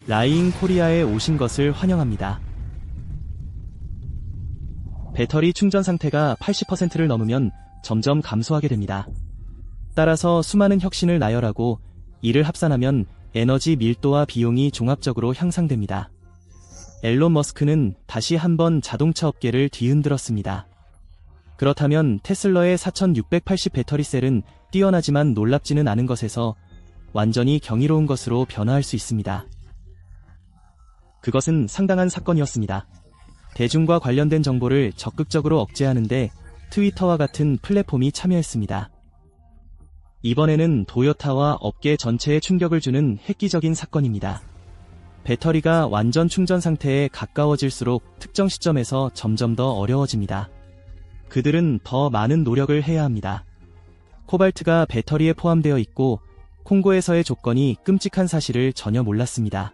라이잉 코리아에 오신 것을 환영합니다. 배터리 충전 상태가 80%를 넘으면 점점 감소하게 됩니다. 따라서 수많은 혁신을 나열하고 이를 합산하면 에너지 밀도와 비용이 종합적으로 향상됩니다. 앨런 머스크는 다시 한번 자동차 업계를 뒤흔들었습니다. 그렇다면 테슬라의 4680 배터리 셀은 뛰어나지만 놀랍지는 않은 것에서 완전히 경이로운 것으로 변화할 수 있습니다. 그것은 상당한 사건이었습니다. 대중과 관련된 정보를 적극적으로 억제하는데 트위터와 같은 플랫폼이 참여했습니다. 이번에는 도요타와 업계 전체에 충격을 주는 획기적인 사건입니다. 배터리가 완전 충전 상태에 가까워질수록 특정 시점에서 점점 더 어려워집니다. 그들은 더 많은 노력을 해야 합니다. 코발트가 배터리에 포함되어 있고 콩고에서의 조건이 끔찍한 사실을 전혀 몰랐습니다.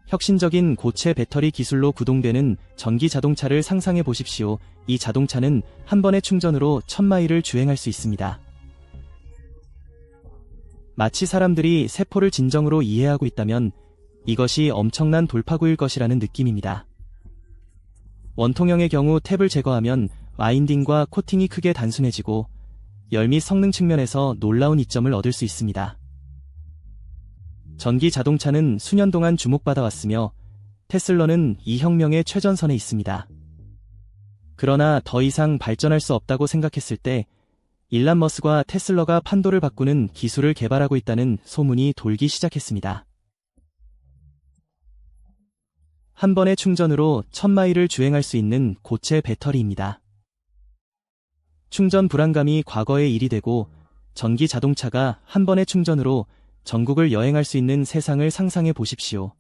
혁신적인 고체 배터리 기술로 구동되는 전기 자동차를 상상해 보십시오. 이 자동차는 한 번의 충전으로 1000마일을 주행할 수 있습니다. 마치 사람들이 세포를 진정으로 이해하고 있다면 이것이 엄청난 돌파구일 것이라는 느낌입니다. 원통형의 경우 탭을 제거하면 와인딩과 코팅이 크게 단순해지고 열 및 성능 측면에서 놀라운 이점을 얻을 수 있습니다. 전기 자동차는 수년 동안 주목받아왔으며 테슬라는 이 혁명의 최전선에 있습니다. 그러나 더 이상 발전할 수 없다고 생각했을 때 일론 머스크와 테슬라가 판도를 바꾸는 기술을 개발하고 있다는 소문이 돌기 시작했습니다. 한 번의 충전으로 1000마일을 주행할 수 있는 고체 배터리입니다. 충전 불안감이 과거의 일이 되고 전기 자동차가 한 번의 충전으로 전국을 여행할 수 있는 세상을 상상해 보십시오.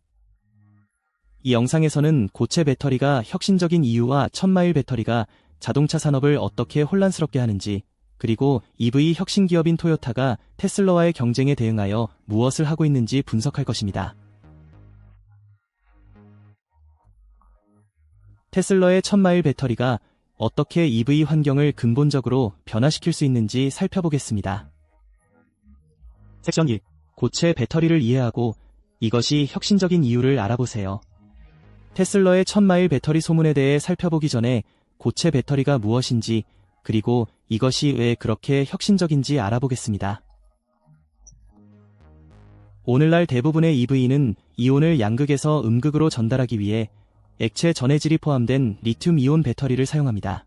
이 영상에서는 고체 배터리가 혁신적인 이유와 1000마일 배터리가 자동차 산업을 어떻게 혼란스럽게 하는지, 그리고 EV 혁신 기업인 토요타가 테슬라와의 경쟁에 대응하여 무엇을 하고 있는지 분석할 것입니다. 테슬라의 1000마일 배터리가 어떻게 EV 환경을 근본적으로 변화시킬 수 있는지 살펴보겠습니다. 섹션 1. 고체 배터리를 이해하고 이것이 혁신적인 이유를 알아보세요. 테슬라의 1000마일 배터리 소문에 대해 살펴보기 전에 고체 배터리가 무엇인지, 그리고 이것이 왜 그렇게 혁신적인지 알아보겠습니다. 오늘날 대부분의 EV는 이온을 양극에서 음극으로 전달하기 위해 액체 전해질이 포함된 리튬이온 배터리를 사용합니다.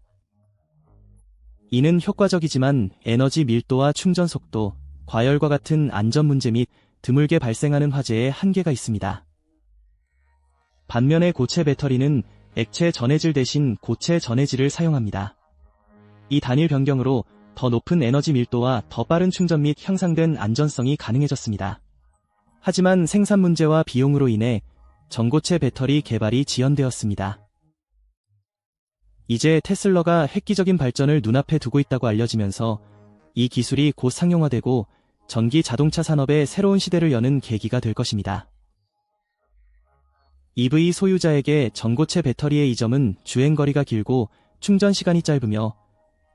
이는 효과적이지만 에너지 밀도와 충전 속도, 과열과 같은 안전 문제 및 드물게 발생하는 화재에 한계가 있습니다. 반면에 고체 배터리는 액체 전해질 대신 고체 전해질을 사용합니다. 이 단일 변경으로 더 높은 에너지 밀도와 더 빠른 충전 및 향상된 안전성이 가능해졌습니다. 하지만 생산 문제와 비용으로 인해 전고체 배터리 개발이 지연되었습니다. 이제 테슬라가 획기적인 발전을 눈앞에 두고 있다고 알려지면서 이 기술이 곧 상용화되고 전기 자동차 산업의 새로운 시대를 여는 계기가 될 것입니다. EV 소유자에게 전고체 배터리의 이점은 주행거리가 길고 충전 시간이 짧으며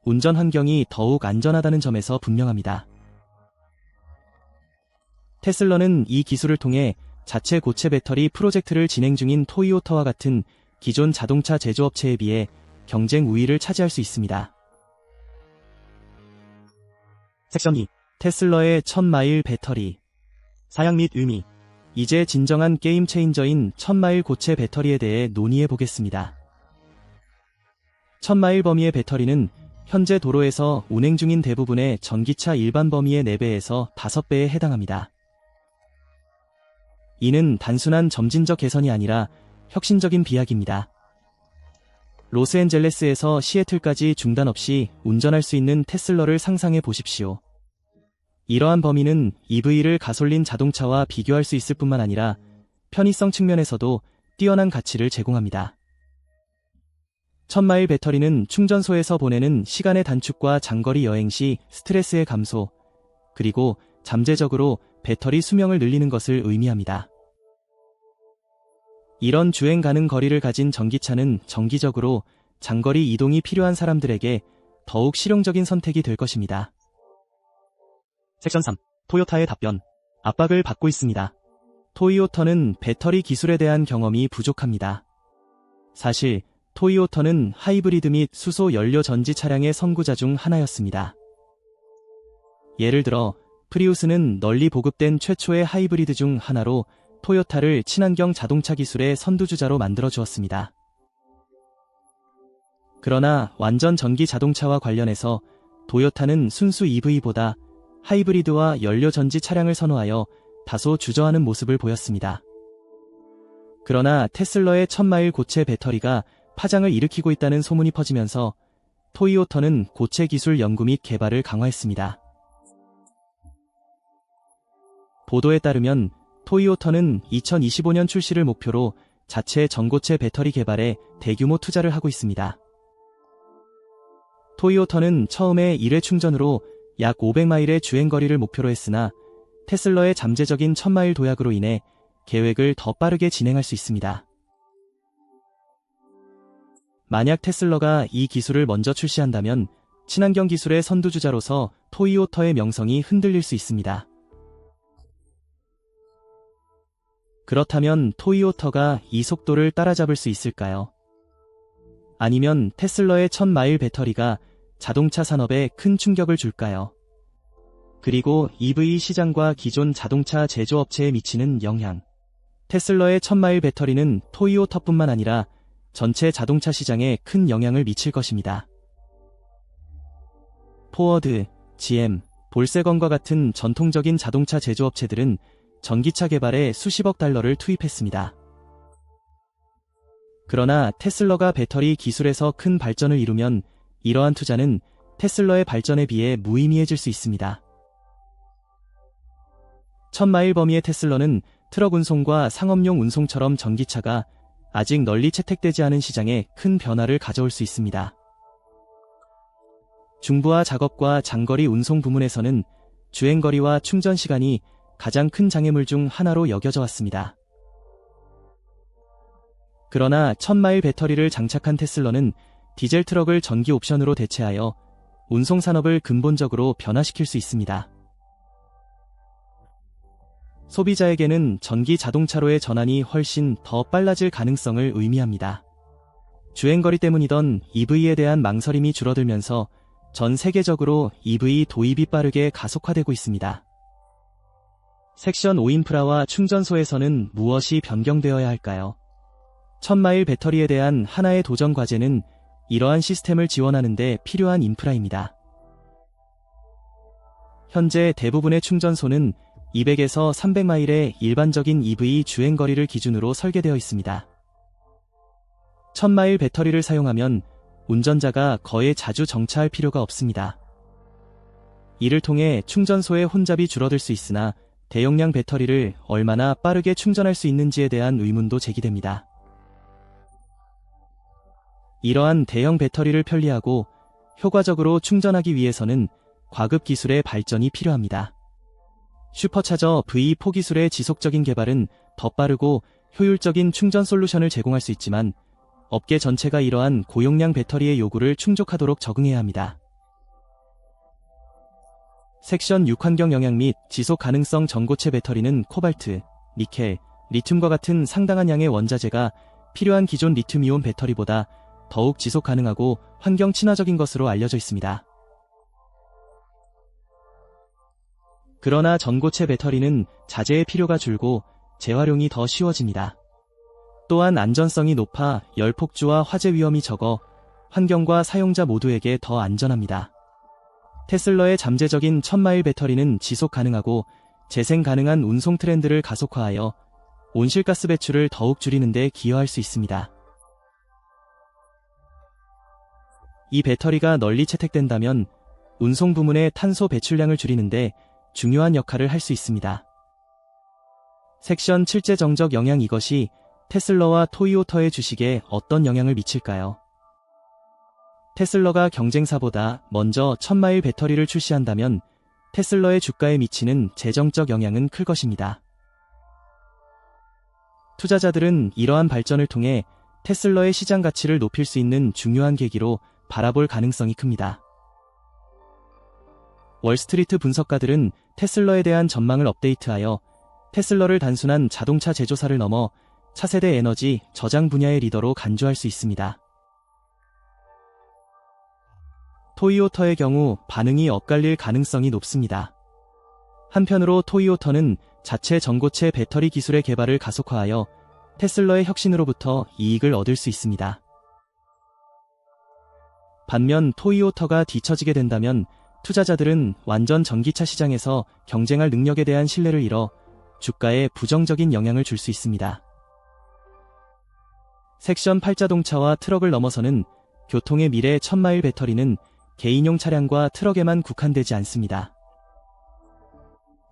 운전 환경이 더욱 안전하다는 점에서 분명합니다. 테슬라는 이 기술을 통해 자체 고체 배터리 프로젝트를 진행 중인 토요타와 같은 기존 자동차 제조업체에 비해 경쟁 우위를 차지할 수 있습니다. 섹션 2. 테슬라의 1000마일 배터리. 사양 및 의미. 이제 진정한 게임 체인저인 1000마일 고체 배터리에 대해 논의해 보겠습니다. 1000마일 범위의 배터리는 현재 도로에서 운행 중인 대부분의 전기차 일반 범위의 4배에서 5배에 해당합니다. 이는 단순한 점진적 개선이 아니라 혁신적인 비약입니다. 로스앤젤레스에서 시애틀까지 중단 없이 운전할 수 있는 테슬라를 상상해 보십시오. 이러한 범위는 EV를 가솔린 자동차와 비교할 수 있을 뿐만 아니라 편의성 측면에서도 뛰어난 가치를 제공합니다. 1000마일 배터리는 충전소에서 보내는 시간의 단축과 장거리 여행 시 스트레스의 감소, 그리고 잠재적으로 배터리 수명을 늘리는 것을 의미합니다. 이런 주행 가능 거리를 가진 전기차는 정기적으로 장거리 이동이 필요한 사람들에게 더욱 실용적인 선택이 될 것입니다. 섹션 3. 토요타의 답변. 압박을 받고 있습니다. 토이오터는 배터리 기술에 대한 경험이 부족합니다. 사실 토이오터는 하이브리드 및 수소 연료 전지 차량의 선구자 중 하나였습니다. 예를 들어 프리우스는 널리 보급된 최초의 하이브리드 중 하나로 토요타를 친환경 자동차 기술의 선두주자로 만들어 주었습니다. 그러나 완전 전기 자동차와 관련해서 도요타는 순수 EV보다 하이브리드와 연료 전지 차량을 선호하여 다소 주저하는 모습을 보였습니다. 그러나 테슬러의 1000마일 고체 배터리가 파장을 일으키고 있다는 소문이 퍼지면서 토이오터는 고체 기술 연구 및 개발을 강화했습니다. 보도에 따르면 토이오터는 2025년 출시를 목표로 자체 전고체 배터리 개발에 대규모 투자를 하고 있습니다. 토이오터는 처음에 1회 충전으로 약 500마일의 주행거리를 목표로 했으나 테슬러의 잠재적인 1000마일 도약으로 인해 계획을 더 빠르게 진행할 수 있습니다. 만약 테슬러가 이 기술을 먼저 출시한다면 친환경 기술의 선두주자로서 토이오터의 명성이 흔들릴 수 있습니다. 그렇다면 토이오터가 이 속도를 따라잡을 수 있을까요? 아니면 테슬러의 1000마일 배터리가 자동차 산업에 큰 충격을 줄까요? 그리고 EV 시장과 기존 자동차 제조업체에 미치는 영향. 테슬러의 1000마일 배터리는 토이오터뿐만 아니라 전체 자동차 시장에 큰 영향을 미칠 것입니다. 포워드, GM, 볼세건과 같은 전통적인 자동차 제조업체들은 전기차 개발에 수십억 달러를 투입했습니다. 그러나 테슬러가 배터리 기술에서 큰 발전을 이루면 이러한 투자는 테슬러의 발전에 비해 무의미해질 수 있습니다. 1000마일 범위의 테슬러는 트럭 운송과 상업용 운송처럼 전기차가 아직 널리 채택되지 않은 시장에 큰 변화를 가져올 수 있습니다. 중부하 작업과 장거리 운송 부문에서는 주행거리와 충전시간이 가장 큰 장애물 중 하나로 여겨져 왔습니다. 그러나 1000마일 배터리를 장착한 테슬러는 디젤 트럭을 전기 옵션으로 대체하여 운송 산업을 근본적으로 변화시킬 수 있습니다. 소비자에게는 전기 자동차로의 전환이 훨씬 더 빨라질 가능성을 의미합니다. 주행거리 때문이던 EV에 대한 망설임이 줄어들면서 전 세계적으로 EV 도입이 빠르게 가속화되고 있습니다. 섹션 5 인프라와 충전소에서는 무엇이 변경되어야 할까요? 1000마일 배터리에 대한 하나의 도전 과제는 이러한 시스템을 지원하는 데 필요한 인프라입니다. 현재 대부분의 충전소는 200에서 300마일의 일반적인 EV 주행거리를 기준으로 설계되어 있습니다. 1000마일 배터리를 사용하면 운전자가 거에 자주 정차할 필요가 없습니다. 이를 통해 충전소의 혼잡이 줄어들 수 있으나 대용량 배터리를 얼마나 빠르게 충전할 수 있는지에 대한 의문도 제기됩니다. 이러한 대형 배터리를 편리하고 효과적으로 충전하기 위해서는 과급 기술의 발전이 필요합니다. 슈퍼차저 V4 기술의 지속적인 개발은 더 빠르고 효율적인 충전 솔루션을 제공할 수 있지만 업계 전체가 이러한 고용량 배터리의 요구를 충족하도록 적응해야 합니다. 섹션 6 환경 영향 및 지속 가능성 전고체 배터리는 코발트, 니켈, 리튬과 같은 상당한 양의 원자재가 필요한 기존 리튬이온 배터리보다 더욱 지속 가능하고 환경 친화적인 것으로 알려져 있습니다. 그러나 전고체 배터리는 자재의 필요가 줄고 재활용이 더 쉬워집니다. 또한 안전성이 높아 열 폭주와 화재 위험이 적어 환경과 사용자 모두에게 더 안전합니다. 테슬러의 잠재적인 1000마일 배터리는 지속 가능하고 재생 가능한 운송 트렌드를 가속화하여 온실가스 배출을 더욱 줄이는 데 기여할 수 있습니다. 이 배터리가 널리 채택된다면 운송 부문의 탄소 배출량을 줄이는데 중요한 역할을 할 수 있습니다. 섹션 7제 정적 영향. 이것이 테슬러와 토이오터의 주식에 어떤 영향을 미칠까요? 테슬러가 경쟁사보다 먼저 1000마일 배터리를 출시한다면 테슬러의 주가에 미치는 재정적 영향은 클 것입니다. 투자자들은 이러한 발전을 통해 테슬러의 시장 가치를 높일 수 있는 중요한 계기로 바라볼 가능성이 큽니다. 월스트리트 분석가들은 테슬러에 대한 전망을 업데이트하여 테슬러를 단순한 자동차 제조사를 넘어 차세대 에너지 저장 분야의 리더로 간주할 수 있습니다. 토이오터의 경우 반응이 엇갈릴 가능성이 높습니다. 한편으로 토이오터는 자체 전고체 배터리 기술의 개발을 가속화하여 테슬러의 혁신으로부터 이익을 얻을 수 있습니다. 반면 토이오터가 뒤처지게 된다면 투자자들은 완전 전기차 시장에서 경쟁할 능력에 대한 신뢰를 잃어 주가에 부정적인 영향을 줄 수 있습니다. 섹션 8자동차와 트럭을 넘어서는 교통의 미래 1000마일 배터리는 개인용 차량과 트럭에만 국한되지 않습니다.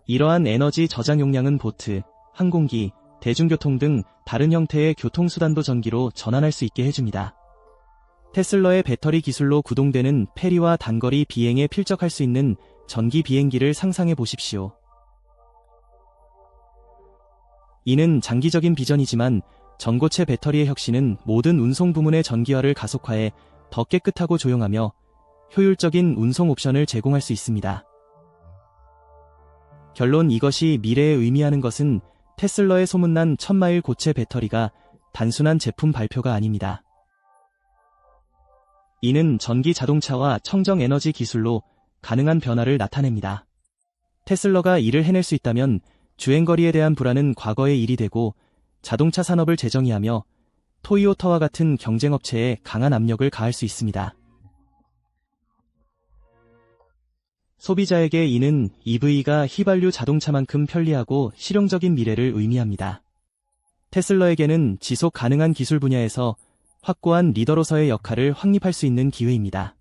이러한 에너지 저장 용량은 보트, 항공기, 대중교통 등 다른 형태의 교통수단도 전기로 전환할 수 있게 해줍니다. 테슬러의 배터리 기술로 구동되는 페리와 단거리 비행에 필적할 수 있는 전기 비행기를 상상해 보십시오. 이는 장기적인 비전이지만 전고체 배터리의 혁신은 모든 운송 부문의 전기화를 가속화해 더 깨끗하고 조용하며 효율적인 운송 옵션을 제공할 수 있습니다. 결론, 이것이 미래에 의미하는 것은 테슬러의 소문난 1000마일 고체 배터리가 단순한 제품 발표가 아닙니다. 이는 전기 자동차와 청정 에너지 기술로 가능한 변화를 나타냅니다. 테슬러가 이를 해낼 수 있다면 주행거리에 대한 불안은 과거의 일이 되고 자동차 산업을 재정의하며 토이오타와 같은 경쟁업체에 강한 압력을 가할 수 있습니다. 소비자에게 이는 EV가 휘발유 자동차만큼 편리하고 실용적인 미래를 의미합니다. 테슬러에게는 지속 가능한 기술 분야에서 확고한 리더로서의 역할을 확립할 수 있는 기회입니다.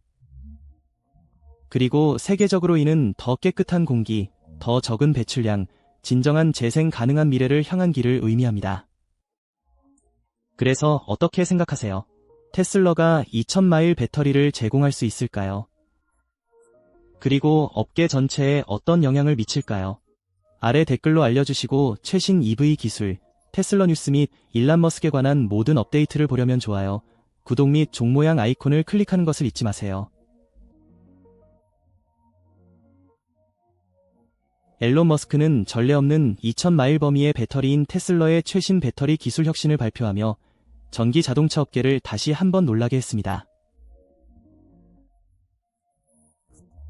그리고 세계적으로 이는 더 깨끗한 공기, 더 적은 배출량, 진정한 재생 가능한 미래를 향한 길을 의미합니다. 그래서 어떻게 생각하세요? 테슬러가 2000마일 배터리를 제공할 수 있을까요? 그리고 업계 전체에 어떤 영향을 미칠까요? 아래 댓글로 알려주시고 최신 EV 기술, 테슬러 뉴스 및 일론 머스크에 관한 모든 업데이트를 보려면 좋아요, 구독 및 종 모양 아이콘을 클릭하는 것을 잊지 마세요. 일론 머스크는 전례 없는 2000마일 범위의 배터리인 테슬러의 최신 배터리 기술 혁신을 발표하며 전기 자동차 업계를 다시 한번 놀라게 했습니다.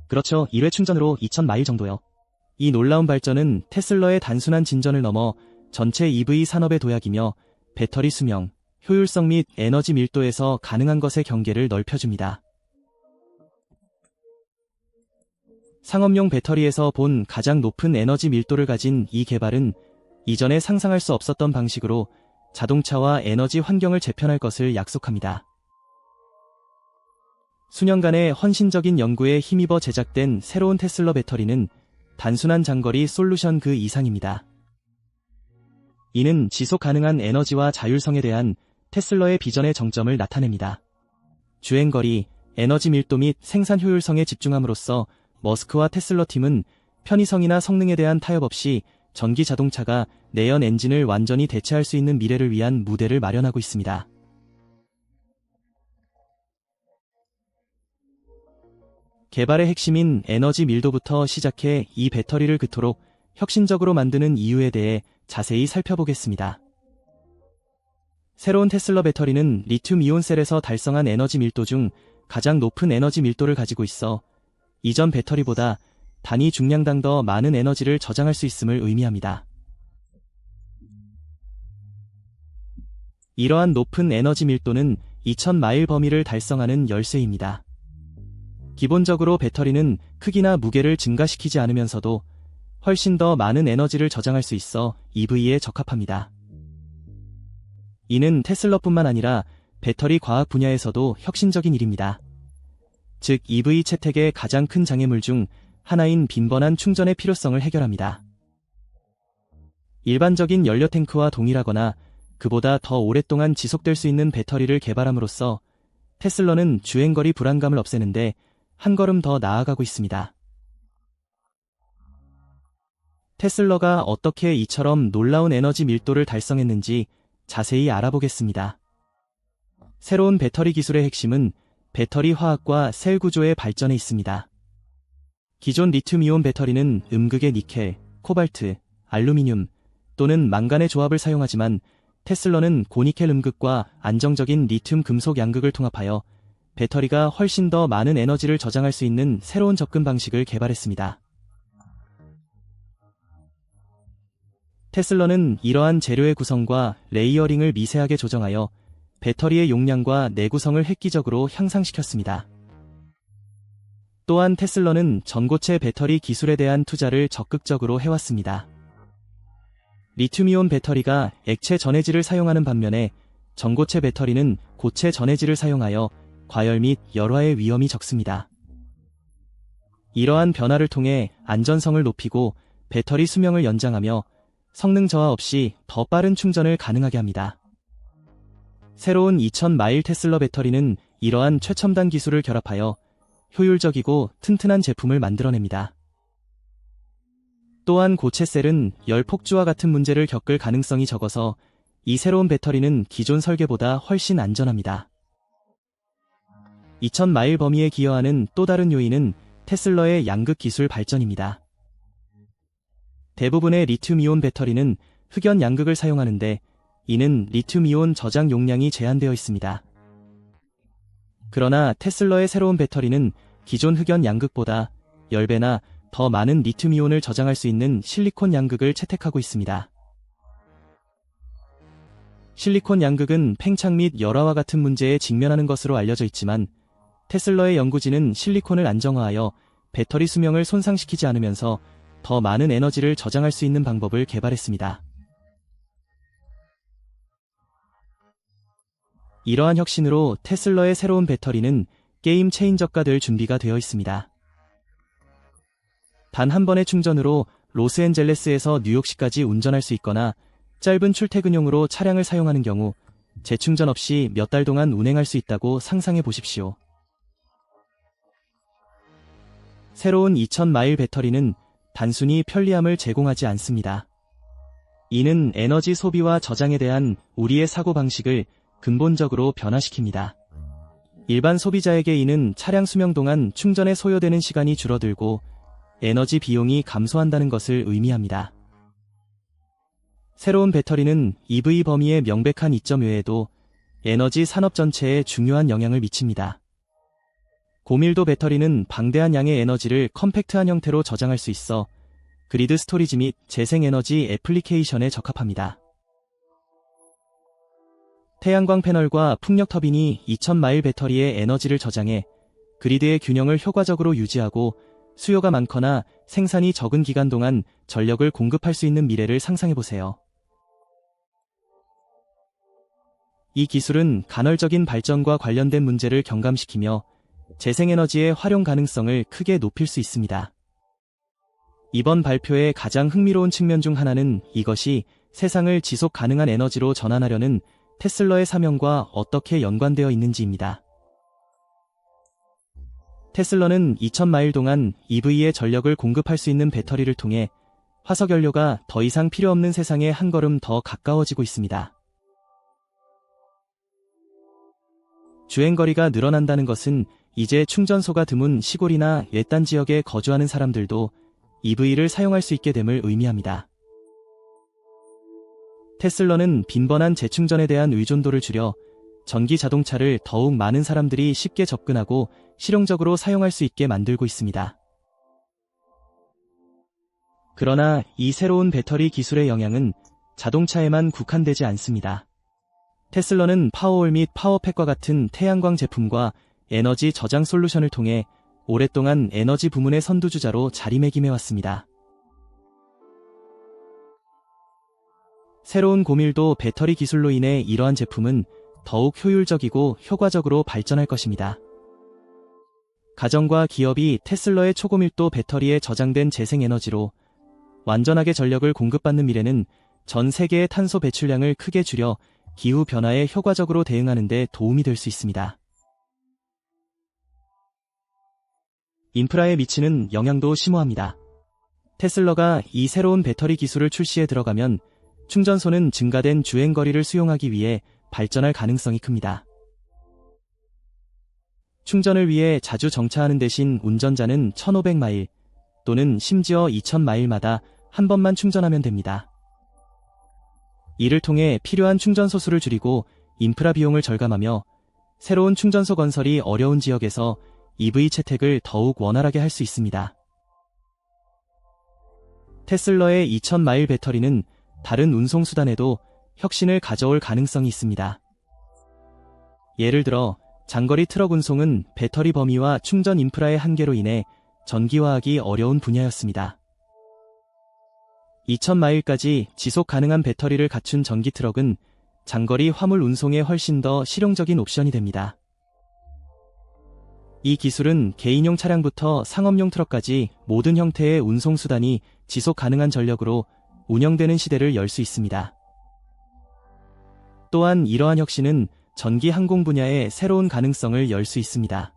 그렇죠. 1회 충전으로 2000마일 정도요. 이 놀라운 발전은 테슬러의 단순한 진전을 넘어 전체 EV 산업의 도약이며 배터리 수명, 효율성 및 에너지 밀도에서 가능한 것의 경계를 넓혀줍니다. 상업용 배터리에서 본 가장 높은 에너지 밀도를 가진 이 개발은 이전에 상상할 수 없었던 방식으로 자동차와 에너지 환경을 재편할 것을 약속합니다. 수년간의 헌신적인 연구에 힘입어 제작된 새로운 테슬러 배터리는 단순한 장거리 솔루션 그 이상입니다. 이는 지속 가능한 에너지와 자율성에 대한 테슬러의 비전의 정점을 나타냅니다. 주행거리, 에너지 밀도 및 생산 효율성에 집중함으로써 머스크와 테슬러 팀은 편의성이나 성능에 대한 타협 없이 전기 자동차가 내연 엔진을 완전히 대체할 수 있는 미래를 위한 무대를 마련하고 있습니다. 개발의 핵심인 에너지 밀도부터 시작해 이 배터리를 그토록 혁신적으로 만드는 이유에 대해 자세히 살펴보겠습니다. 새로운 테슬러 배터리는 리튬 이온 셀에서 달성한 에너지 밀도 중 가장 높은 에너지 밀도를 가지고 있어 이전 배터리보다 단위 중량당 더 많은 에너지를 저장할 수 있음을 의미합니다. 이러한 높은 에너지 밀도는 2000마일 범위를 달성하는 열쇠입니다. 기본적으로 배터리는 크기나 무게를 증가시키지 않으면서도 훨씬 더 많은 에너지를 저장할 수 있어 EV에 적합합니다. 이는 테슬러뿐만 아니라 배터리 과학 분야에서도 혁신적인 일입니다. 즉 EV 채택의 가장 큰 장애물 중 하나인 빈번한 충전의 필요성을 해결합니다. 일반적인 연료 탱크와 동일하거나 그보다 더 오랫동안 지속될 수 있는 배터리를 개발함으로써 테슬러는 주행거리 불안감을 없애는데 한 걸음 더 나아가고 있습니다. 테슬러가 어떻게 이처럼 놀라운 에너지 밀도를 달성했는지 자세히 알아보겠습니다. 새로운 배터리 기술의 핵심은 배터리 화학과 셀 구조의 발전에 있습니다. 기존 리튬이온 배터리는 음극의 니켈, 코발트, 알루미늄, 또는 망간의 조합을 사용하지만 테슬러는 고니켈 음극과 안정적인 리튬 금속 양극을 통합하여 배터리가 훨씬 더 많은 에너지를 저장할 수 있는 새로운 접근 방식을 개발했습니다. 테슬러는 이러한 재료의 구성과 레이어링을 미세하게 조정하여 배터리의 용량과 내구성을 획기적으로 향상시켰습니다. 또한 테슬러는 전고체 배터리 기술에 대한 투자를 적극적으로 해왔습니다. 리튬이온 배터리가 액체 전해질을 사용하는 반면에 전고체 배터리는 고체 전해질을 사용하여 과열 및 열화의 위험이 적습니다. 이러한 변화를 통해 안전성을 높이고 배터리 수명을 연장하며 성능 저하 없이 더 빠른 충전을 가능하게 합니다. 새로운 2000마일 테슬러 배터리는 이러한 최첨단 기술을 결합하여 효율적이고 튼튼한 제품을 만들어냅니다. 또한 고체셀은 열 폭주와 같은 문제를 겪을 가능성이 적어서 이 새로운 배터리는 기존 설계보다 훨씬 안전합니다. 2000마일 범위에 기여하는 또 다른 요인은 테슬러의 양극 기술 발전입니다. 대부분의 리튬이온 배터리는 흑연 양극을 사용하는데 이는 리튬이온 저장 용량이 제한되어 있습니다. 그러나 테슬러의 새로운 배터리는 기존 흑연 양극보다 10배나 더 많은 리튬이온을 저장할 수 있는 실리콘 양극을 채택하고 있습니다. 실리콘 양극은 팽창 및 열화와 같은 문제에 직면하는 것으로 알려져 있지만 테슬러의 연구진은 실리콘을 안정화하여 배터리 수명을 손상시키지 않으면서 더 많은 에너지를 저장할 수 있는 방법을 개발했습니다. 이러한 혁신으로 테슬러의 새로운 배터리는 게임 체인저가 될 준비가 되어 있습니다. 단 한 번의 충전으로 로스앤젤레스에서 뉴욕시까지 운전할 수 있거나 짧은 출퇴근용으로 차량을 사용하는 경우 재충전 없이 몇 달 동안 운행할 수 있다고 상상해 보십시오. 새로운 2000마일 배터리는 단순히 편리함을 제공하지 않습니다. 이는 에너지 소비와 저장에 대한 우리의 사고방식을 근본적으로 변화시킵니다. 일반 소비자에게 이는 차량 수명 동안 충전에 소요되는 시간이 줄어들고 에너지 비용이 감소한다는 것을 의미합니다. 새로운 배터리는 EV 범위의 명백한 이점 외에도 에너지 산업 전체에 중요한 영향을 미칩니다. 고밀도 배터리는 방대한 양의 에너지를 컴팩트한 형태로 저장할 수 있어 그리드 스토리지 및 재생에너지 애플리케이션에 적합합니다. 태양광 패널과 풍력 터빈이 2000마일 배터리의 에너지를 저장해 그리드의 균형을 효과적으로 유지하고 수요가 많거나 생산이 적은 기간 동안 전력을 공급할 수 있는 미래를 상상해보세요. 이 기술은 간헐적인 발전과 관련된 문제를 경감시키며 재생에너지의 활용 가능성을 크게 높일 수 있습니다. 이번 발표의 가장 흥미로운 측면 중 하나는 이것이 세상을 지속 가능한 에너지로 전환하려는 테슬러의 사명과 어떻게 연관되어 있는지입니다. 테슬러는 2000마일 동안 EV에 전력을 공급할 수 있는 배터리를 통해 화석연료가 더 이상 필요 없는 세상에 한 걸음 더 가까워지고 있습니다. 주행거리가 늘어난다는 것은 이제 충전소가 드문 시골이나 외딴 지역에 거주하는 사람들도 EV를 사용할 수 있게 됨을 의미합니다. 테슬러는 빈번한 재충전에 대한 의존도를 줄여 전기 자동차를 더욱 많은 사람들이 쉽게 접근하고 실용적으로 사용할 수 있게 만들고 있습니다. 그러나 이 새로운 배터리 기술의 영향은 자동차에만 국한되지 않습니다. 테슬러는 파워올 및 파워팩과 같은 태양광 제품과 에너지 저장 솔루션을 통해 오랫동안 에너지 부문의 선두주자로 자리매김해왔습니다. 새로운 고밀도 배터리 기술로 인해 이러한 제품은 더욱 효율적이고 효과적으로 발전할 것입니다. 가정과 기업이 테슬러의 초고밀도 배터리에 저장된 재생에너지로 완전하게 전력을 공급받는 미래는 전 세계의 탄소 배출량을 크게 줄여 기후변화에 효과적으로 대응하는 데 도움이 될 수 있습니다. 인프라에 미치는 영향도 심오합니다. 테슬러가 이 새로운 배터리 기술을 출시해 들어가면 충전소는 증가된 주행거리를 수용하기 위해 발전할 가능성이 큽니다. 충전을 위해 자주 정차하는 대신 운전자는 1500마일 또는 심지어 2000마일마다 한 번만 충전하면 됩니다. 이를 통해 필요한 충전소 수를 줄이고 인프라 비용을 절감하며 새로운 충전소 건설이 어려운 지역에서 EV 채택을 더욱 원활하게 할 수 있습니다. 테슬라의 2000마일 배터리는 다른 운송수단에도 혁신을 가져올 가능성이 있습니다. 예를 들어 장거리 트럭 운송은 배터리 범위와 충전 인프라의 한계로 인해 전기화하기 어려운 분야였습니다. 2000마일까지 지속 가능한 배터리를 갖춘 전기 트럭은 장거리 화물 운송에 훨씬 더 실용적인 옵션이 됩니다. 이 기술은 개인용 차량부터 상업용 트럭까지 모든 형태의 운송수단이 지속 가능한 전력으로 운영되는 시대를 열 수 있습니다. 또한 이러한 혁신은 전기 항공 분야의 새로운 가능성을 열 수 있습니다.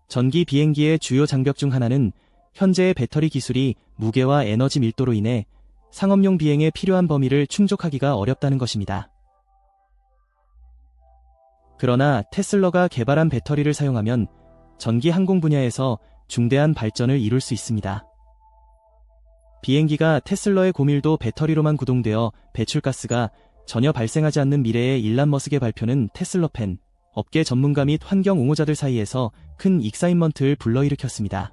전기 비행기의 주요 장벽 중 하나는 현재의 배터리 기술이 무게와 에너지 밀도로 인해 상업용 비행에 필요한 범위를 충족하기가 어렵다는 것입니다. 그러나 테슬라가 개발한 배터리를 사용하면 전기 항공 분야에서 중대한 발전을 이룰 수 있습니다. 비행기가 테슬라의 고밀도 배터리로만 구동되어 배출가스가 전혀 발생하지 않는 미래의 일론 머스크의 발표는 테슬라 팬, 업계 전문가 및 환경 옹호자들 사이에서 큰 익사이먼트를 불러일으켰습니다.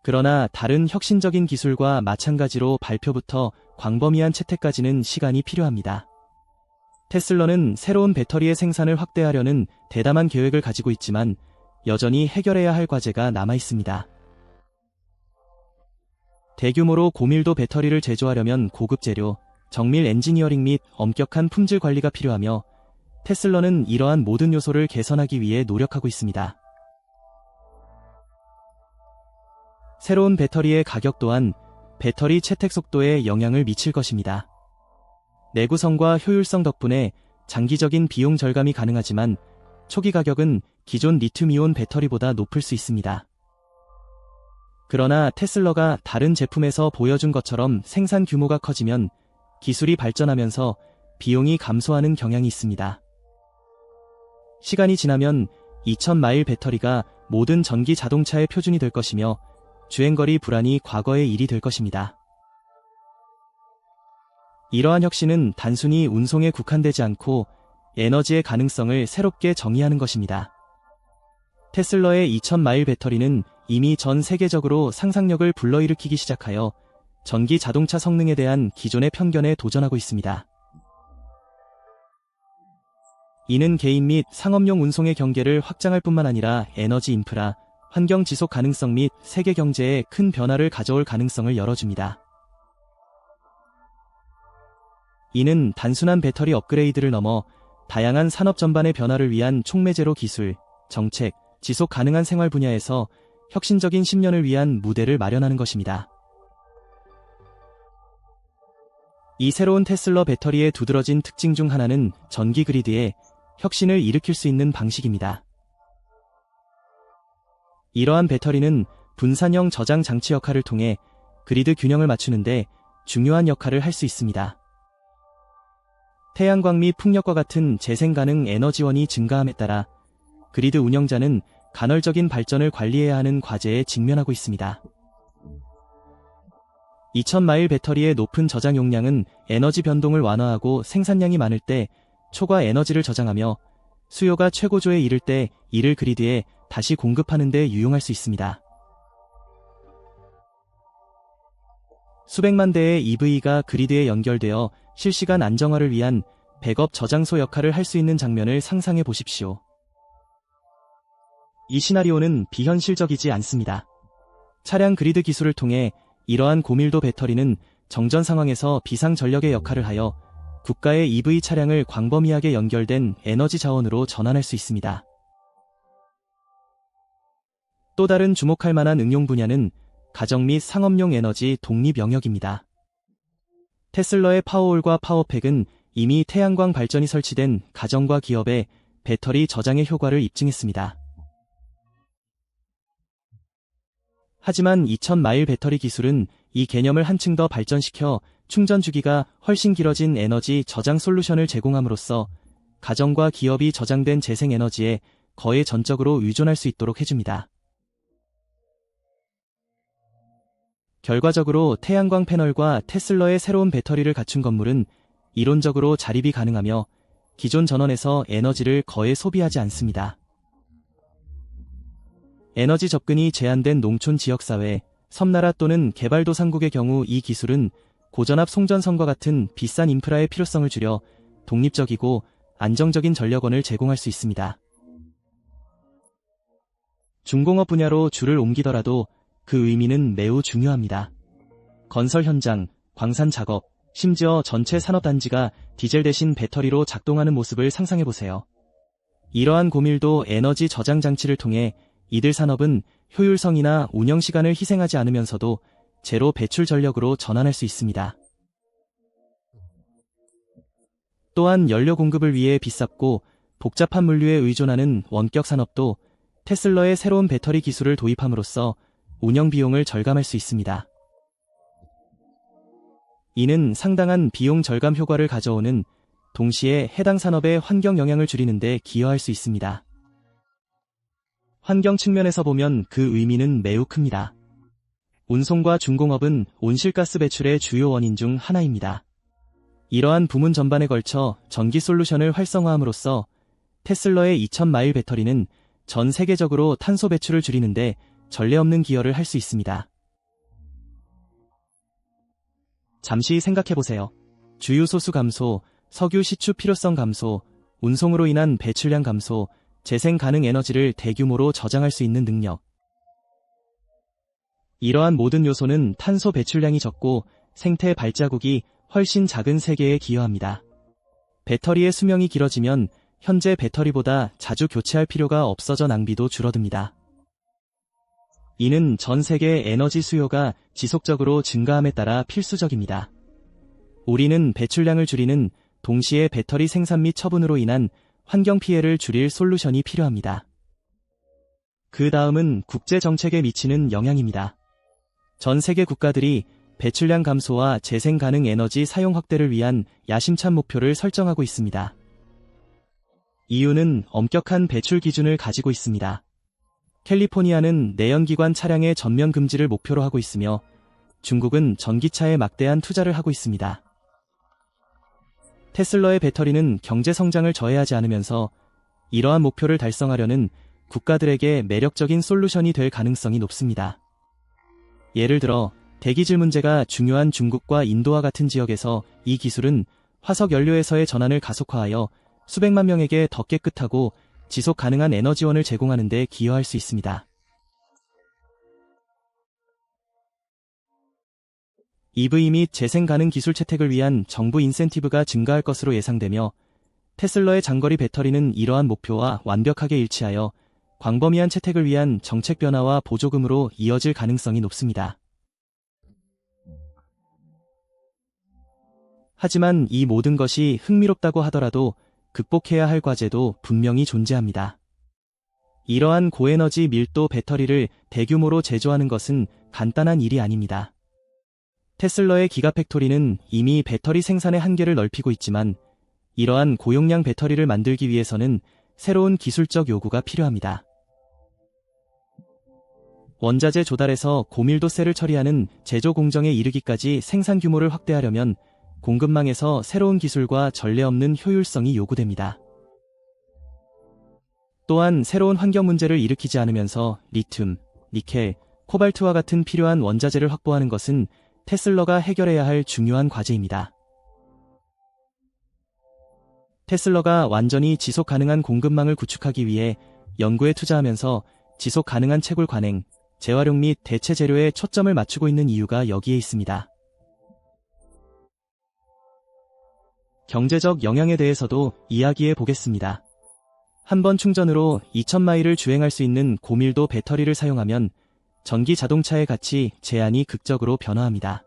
그러나 다른 혁신적인 기술과 마찬가지로 발표부터 광범위한 채택까지는 시간이 필요합니다. 테슬라는 새로운 배터리의 생산을 확대하려는 대담한 계획을 가지고 있지만 여전히 해결해야 할 과제가 남아 있습니다. 대규모로 고밀도 배터리를 제조하려면 고급 재료, 정밀 엔지니어링 및 엄격한 품질 관리가 필요하며 테슬라는 이러한 모든 요소를 개선하기 위해 노력하고 있습니다. 새로운 배터리의 가격 또한 배터리 채택 속도에 영향을 미칠 것입니다. 내구성과 효율성 덕분에 장기적인 비용 절감이 가능하지만 초기 가격은 기존 리튬이온 배터리보다 높을 수 있습니다. 그러나 테슬라가 다른 제품에서 보여준 것처럼 생산 규모가 커지면 기술이 발전하면서 비용이 감소하는 경향이 있습니다. 시간이 지나면 2000마일 배터리가 모든 전기 자동차의 표준이 될 것이며 주행거리 불안이 과거의 일이 될 것입니다. 이러한 혁신은 단순히 운송에 국한되지 않고 에너지의 가능성을 새롭게 정의하는 것입니다. 테슬라의 2000마일 배터리는 이미 전 세계적으로 상상력을 불러일으키기 시작하여 전기 자동차 성능에 대한 기존의 편견에 도전하고 있습니다. 이는 개인 및 상업용 운송의 경계를 확장할 뿐만 아니라 에너지 인프라, 환경 지속 가능성 및 세계 경제에 큰 변화를 가져올 가능성을 열어줍니다. 이는 단순한 배터리 업그레이드를 넘어 다양한 산업 전반의 변화를 위한 촉매제로 기술, 정책, 지속 가능한 생활 분야에서 혁신적인 10년을 위한 무대를 마련하는 것입니다. 이 새로운 테슬라 배터리의 두드러진 특징 중 하나는 전기 그리드에 혁신을 일으킬 수 있는 방식입니다. 이러한 배터리는 분산형 저장 장치 역할을 통해 그리드 균형을 맞추는데 중요한 역할을 할 수 있습니다. 태양광 및 풍력과 같은 재생 가능 에너지원이 증가함에 따라 그리드 운영자는 간헐적인 발전을 관리해야 하는 과제에 직면하고 있습니다. 2000마일 배터리의 높은 저장 용량은 에너지 변동을 완화하고 생산량이 많을 때 초과 에너지를 저장하며 수요가 최고조에 이를 때 이를 그리드에 다시 공급하는 데 유용할 수 있습니다. 수백만 대의 EV가 그리드에 연결되어 실시간 안정화를 위한 백업 저장소 역할을 할 수 있는 장면을 상상해 보십시오. 이 시나리오는 비현실적이지 않습니다. 차량 그리드 기술을 통해 이러한 고밀도 배터리는 정전 상황에서 비상 전력의 역할을 하여 국가의 EV 차량을 광범위하게 연결된 에너지 자원으로 전환할 수 있습니다. 또 다른 주목할 만한 응용 분야는 가정 및 상업용 에너지 독립 영역입니다. 테슬라의 파워홀과 파워팩은 이미 태양광 발전이 설치된 가정과 기업에 배터리 저장의 효과를 입증했습니다. 하지만 2000마일 배터리 기술은 이 개념을 한층 더 발전시켜 충전 주기가 훨씬 길어진 에너지 저장 솔루션을 제공함으로써 가정과 기업이 저장된 재생에너지에 거의 전적으로 의존할 수 있도록 해줍니다. 결과적으로 태양광 패널과 테슬러의 새로운 배터리를 갖춘 건물은 이론적으로 자립이 가능하며 기존 전원에서 에너지를 거의 소비하지 않습니다. 에너지 접근이 제한된 농촌 지역사회, 섬나라 또는 개발도상국의 경우 이 기술은 고전압 송전선과 같은 비싼 인프라의 필요성을 줄여 독립적이고 안정적인 전력원을 제공할 수 있습니다. 중공업 분야로 줄을 옮기더라도 그 의미는 매우 중요합니다. 건설 현장, 광산 작업, 심지어 전체 산업단지가 디젤 대신 배터리로 작동하는 모습을 상상해보세요. 이러한 고밀도 에너지 저장 장치를 통해 이들 산업은 효율성이나 운영시간을 희생하지 않으면서도 제로 배출 전력으로 전환할 수 있습니다. 또한 연료 공급을 위해 비쌌고 복잡한 물류에 의존하는 원격 산업도 테슬러의 새로운 배터리 기술을 도입함으로써 운영 비용을 절감할 수 있습니다. 이는 상당한 비용 절감 효과를 가져오는 동시에 해당 산업의 환경 영향을 줄이는 데 기여할 수 있습니다. 환경 측면에서 보면 그 의미는 매우 큽니다. 운송과 중공업은 온실가스 배출의 주요 원인 중 하나입니다. 이러한 부문 전반에 걸쳐 전기 솔루션을 활성화함으로써 테슬러의 2000마일 배터리는 전 세계적으로 탄소 배출을 줄이는데 전례 없는 기여를 할 수 있습니다. 잠시 생각해보세요. 주유 소수 감소, 석유 시추 필요성 감소, 운송으로 인한 배출량 감소, 재생 가능 에너지를 대규모로 저장할 수 있는 능력. 이러한 모든 요소는 탄소 배출량이 적고 생태 발자국이 훨씬 작은 세계에 기여합니다. 배터리의 수명이 길어지면 현재 배터리보다 자주 교체할 필요가 없어져 낭비도 줄어듭니다. 이는 전 세계 에너지 수요가 지속적으로 증가함에 따라 필수적입니다. 우리는 배출량을 줄이는 동시에 배터리 생산 및 처분으로 인한 환경 피해를 줄일 솔루션이 필요합니다. 그 다음은 국제 정책에 미치는 영향입니다. 전 세계 국가들이 배출량 감소와 재생 가능 에너지 사용 확대를 위한 야심찬 목표를 설정하고 있습니다. EU는 엄격한 배출 기준을 가지고 있습니다. 캘리포니아는 내연기관 차량의 전면 금지를 목표로 하고 있으며 중국은 전기차에 막대한 투자를 하고 있습니다. 테슬러의 배터리는 경제 성장을 저해하지 않으면서 이러한 목표를 달성하려는 국가들에게 매력적인 솔루션이 될 가능성이 높습니다. 예를 들어 대기질 문제가 중요한 중국과 인도와 같은 지역에서 이 기술은 화석 연료에서의 전환을 가속화하여 수백만 명에게 더 깨끗하고 지속 가능한 에너지원을 제공하는 데 기여할 수 있습니다. EV 및 재생 가능 기술 채택을 위한 정부 인센티브가 증가할 것으로 예상되며 테슬러의 장거리 배터리는 이러한 목표와 완벽하게 일치하여 광범위한 채택을 위한 정책 변화와 보조금으로 이어질 가능성이 높습니다. 하지만 이 모든 것이 흥미롭다고 하더라도 극복해야 할 과제도 분명히 존재합니다. 이러한 고에너지 밀도 배터리를 대규모로 제조하는 것은 간단한 일이 아닙니다. 테슬러의 기가팩토리는 이미 배터리 생산의 한계를 넓히고 있지만 이러한 고용량 배터리를 만들기 위해서는 새로운 기술적 요구가 필요합니다. 원자재 조달에서 고밀도 셀을 처리하는 제조 공정에 이르기까지 생산 규모를 확대하려면 공급망에서 새로운 기술과 전례 없는 효율성이 요구됩니다. 또한 새로운 환경 문제를 일으키지 않으면서 리튬, 니켈, 코발트와 같은 필요한 원자재를 확보하는 것은 테슬러가 해결해야 할 중요한 과제입니다. 테슬러가 완전히 지속 가능한 공급망을 구축하기 위해 연구에 투자하면서 지속 가능한 채굴 관행, 재활용 및 대체 재료에 초점을 맞추고 있는 이유가 여기에 있습니다. 경제적 영향에 대해서도 이야기해 보겠습니다. 한 번 충전으로 2000마일을 주행할 수 있는 고밀도 배터리를 사용하면 전기 자동차의 가치 제한이 극적으로 변화합니다.